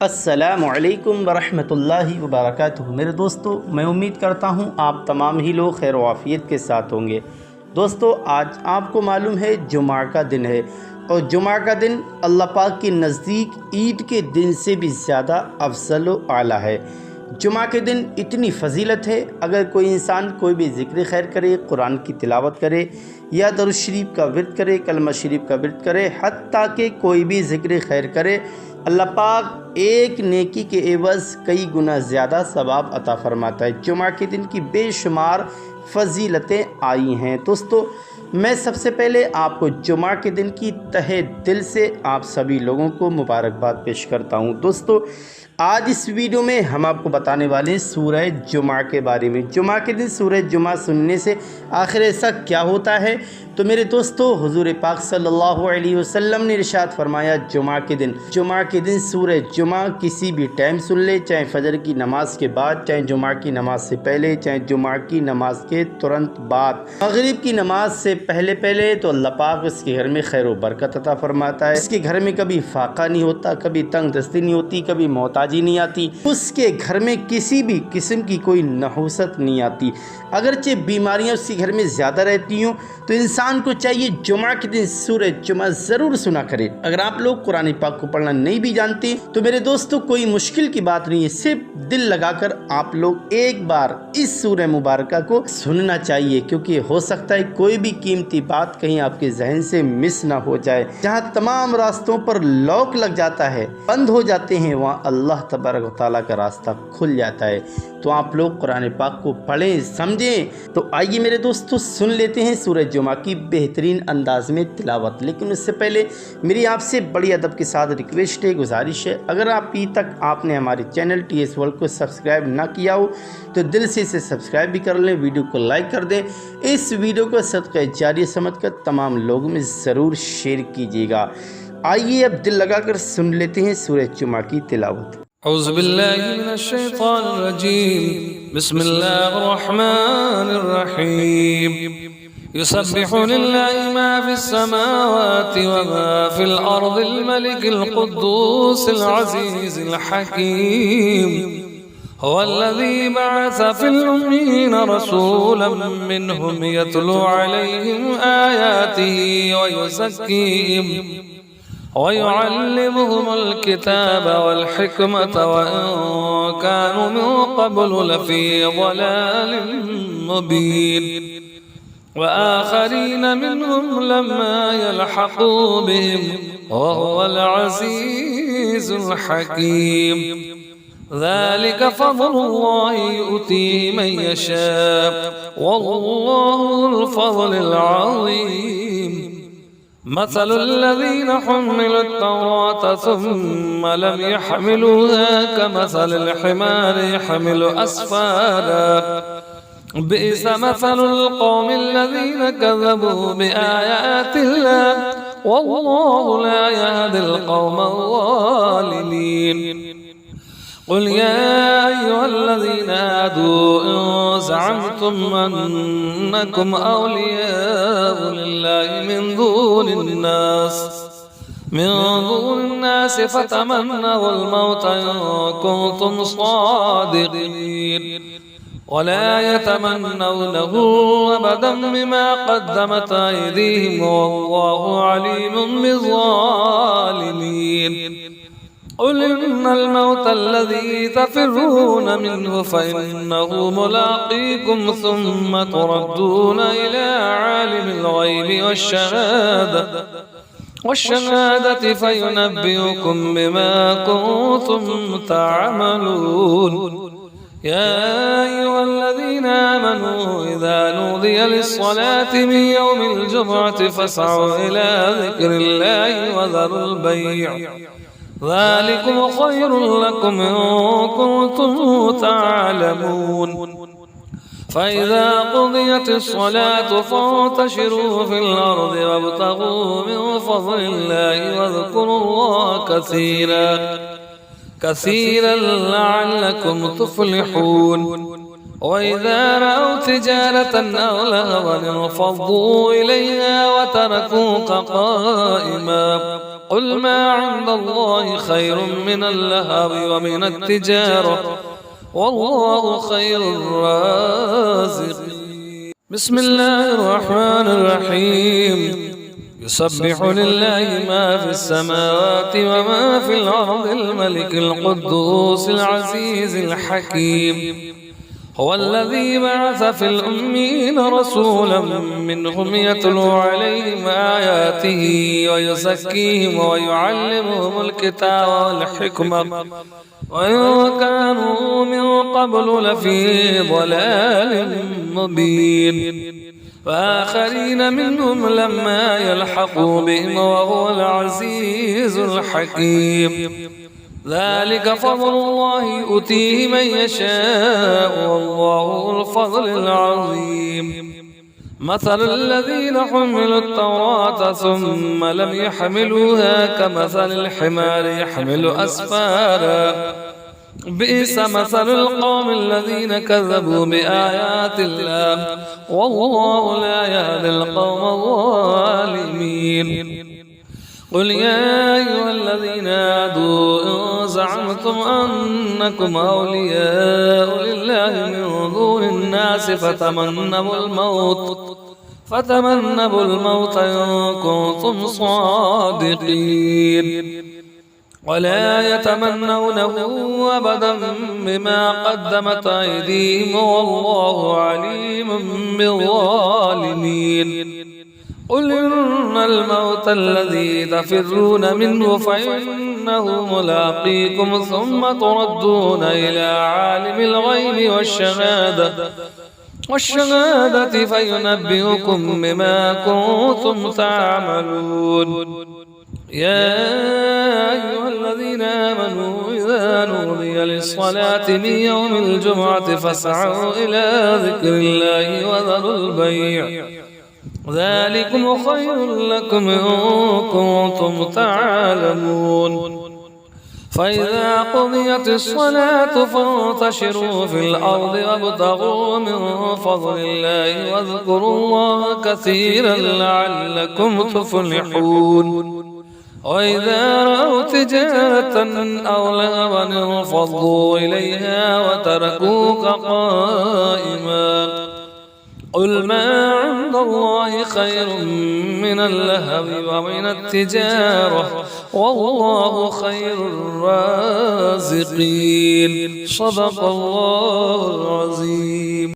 अस्सलामुअलैकुम वरहमतुल्लाहि वबरकातुहू। मेरे दोस्तों, मैं उम्मीद करता हूँ आप तमाम ही लोग खैर वाफ़ियत के साथ होंगे। दोस्तों, आज आपको मालूम है जुमा का दिन है और जुमा का दिन अल्लाह पाक के नज़दीक ईद के दिन से भी ज़्यादा अफजल व आला है। जुमा के दिन इतनी फजीलत है, अगर कोई इंसान कोई भी ज़िक्र खैर करे, कुरान की तिलावत करे या दरूद शरीफ का विर्द करे, कलमा शरीफ का विर्द करे, हत्ता कि कोई भी ज़िक्र खैर करे, अल्लाह पाक एक नेकी के एवज़ कई गुना ज़्यादा सवाब अता फ़रमाता है। जुमा के दिन की बेशुमार फजीलतें आई हैं। दोस्तों, मैं सबसे पहले आपको जुमा के दिन की तहे दिल से आप सभी लोगों को मुबारकबाद पेश करता हूँ। दोस्तों, आज इस वीडियो में हम आपको बताने वाले हैं सूरह जुमा के बारे में। जुमा के दिन सूरह जुमा सुनने से आखिर ऐसा क्या होता है? तो मेरे दोस्तों, हुजूर पाक सल्लल्लाहु अलैहि वसल्लम ने इरशाद फरमाया, जुमा के दिन सूरह जुमा किसी भी टाइम सुन ले, चाहे फजर की नमाज के बाद, चाहे जुमा की नमाज से पहले, चाहे जुमा की नमाज के तुरंत बाद, मगरिब की नमाज से पहले तो अल्लाह पाक उसके घर में खैर व बरकत अता फरमाता है। इसके घर में कभी फाका नहीं होता, कभी तंग दस्ती नहीं होती, कभी मोहताजी नहीं आती, उसके घर में किसी भी किस्म की कोई नहुसत नहीं आती। अगरचे बीमारियाँ उसके घर में ज़्यादा रहती हों तो इंसान को चाहिए जुमा के दिन सूरह जुमा ज़रूर सुना करें। अगर आप लोग कुरान पाक को पढ़ना नहीं भी जानते तो मेरे दोस्तों, कोई मुश्किल की बात नहीं है, सिर्फ दिल लगाकर आप लोग एक बार इस सूरह मुबारका को सुनना चाहिए, क्योंकि हो सकता है कोई भी कीमती बात कहीं आपके जहन से मिस ना हो जाए। जहाँ तमाम रास्तों पर लॉक लग जाता है, बंद हो जाते हैं, वहाँ अल्लाह तबारक व तआला का रास्ता खुल जाता है। तो आप लोग कुरान पाक को पढ़ें, समझें। तो आइए मेरे दोस्तों, सुन लेते हैं सूरह जुमा की बेहतरीन अंदाज में तिलावत। लेकिन उससे पहले मेरी आपसे बड़ी अदब के साथ रिक्वेस्ट है, गुजारिश है, अगर आप अभी तक आपने हमारे चैनल TS वर्ल्ड को सब्सक्राइब ना किया हो तो दिल से इसे सब्सक्राइब भी कर लें, वीडियो को लाइक कर दें। इस वीडियो को सदक़े जारिया समझकर तमाम लोगों में ज़रूर शेयर कीजिएगा। आइए अब दिल लगाकर सुन लेते हैं सूरह जुमा की तिलावत। औज़ु बिल्लाहि मिनश शैतानिर रजीम। बिस्मिल्लाहिर रहमानिर रहीम। युसब्बिहु लिल्लाहि मा फिस समावाति व मा फिल अर्दिल मलिकिल कुद्दूसिल अज़ीज़िल हकीम। हुवल्लज़ी बअस फिल उम्मिय्यीना रसूलन मिनहुम यतलू अलैहिम आयातिही व युज़क्कीहिम वयुअल्लिमुहुमुल किताब वल हिकमत वइन कानू मिन क़ब्लु लफ़ी ज़लालिम मुबीन वआख़रीन मिनहुम लम्मा यल्हक़ू बिहिम वहुवल अज़ीज़ुल हकीम। ज़ालिका फ़ज़्लुल्लाहि यु'तीहि मन यशा वल्लाहु ज़ुल फ़ज़्लिल अज़ीम। مثل الذين حملوا التوراة ثم لم يحملوها كمثل الحمار يحمل أسفارا بئس مثل القوم الذين كذبوا بآيات الله والله لا يهدي القوم الظالمين. قل يا أيها الذين هادوا إن زعمتم أنكم أولياء لله من دون الناس فتمنوا الموت إن كنتم صادقين ولا يتمنونه أبدا بما قدمت أيديهم والله عليم بالظالمين. قل إن الموت الذي تفرون منه فإنه ملاقيكم ثم تردون إلى عالم الغيب والشهادة فينبئكم بما كنتم تعملون. يا أيها الذين آمنوا إذا نودي للصلاة من يوم الجمعة فاسعوا إلى ذكر الله وذروا البيع ذلكم خير لكم إن كنتم تعلمون. فإذا قضيت الصلاة فانتشروا في الأرض وابتغوا من فضل الله واذكروا الله كثيرا لعلكم تفلحون. وإذا رأوا تجارة أو لهوا انفضوا إليها وتركوك قائما قل ما عند الله خير من اللهو ومن التجارة والله خير الرازقين. بسم الله الرحمن الرحيم. يسبح لله ما في السماوات وما في الأرض الملك القدوس العزيز الحكيم. هو الذي بعث في الأمين رسولا منهم يتلو عليهم آياته ويزكيهم ويعلمهم الكتاب والحكمة وإن كانوا من قبل لفي ضلال مبين. وآخرين منهم لما يلحقوا بهم وهو العزيز الحكيم. ذلك فضل الله يؤتيه من يشاء والله الفضل العظيم. مثل الذين حملوا التوراة ثم لم يحملوها كمثل الحمار يحمل أسفارا بئس مثل القوم الذين كذبوا بآيات الله والله لا يهدي القوم الظالمين. قل يا أيها الذين هادوا إن زعمتم أنكم أولياء لله من دون الناس فتمنوا الموت إن كنتم صادقين ولا يتمنونه أبدا بما قدمت أيديهم والله عليم بالظالمين. قل إن الموت الذي تفرون منه فإنه ملاقيكم ثم تردون إلى عالم الغيب والشهادة فينبئكم بما كنتم تعملون. يا أيها الذين آمنوا إذا نودي للصلاة من يوم الجمعة فاسعوا إلى ذكر الله وذروا البيع ذلكم خير لكم إن كنتم تعلمون. فإذا قضيت الصلاة فانتشروا في الأرض وابتغوا من فضل الله واذكروا الله كثيرا لعلكم تفلحون. وإذا رأوا تجارة أو لهوا انفضوا إليها وتركوك قائما. قل ما عند الله خير من اللهو ومن التجارة والله خير الرازقين. صدق الله العظيم.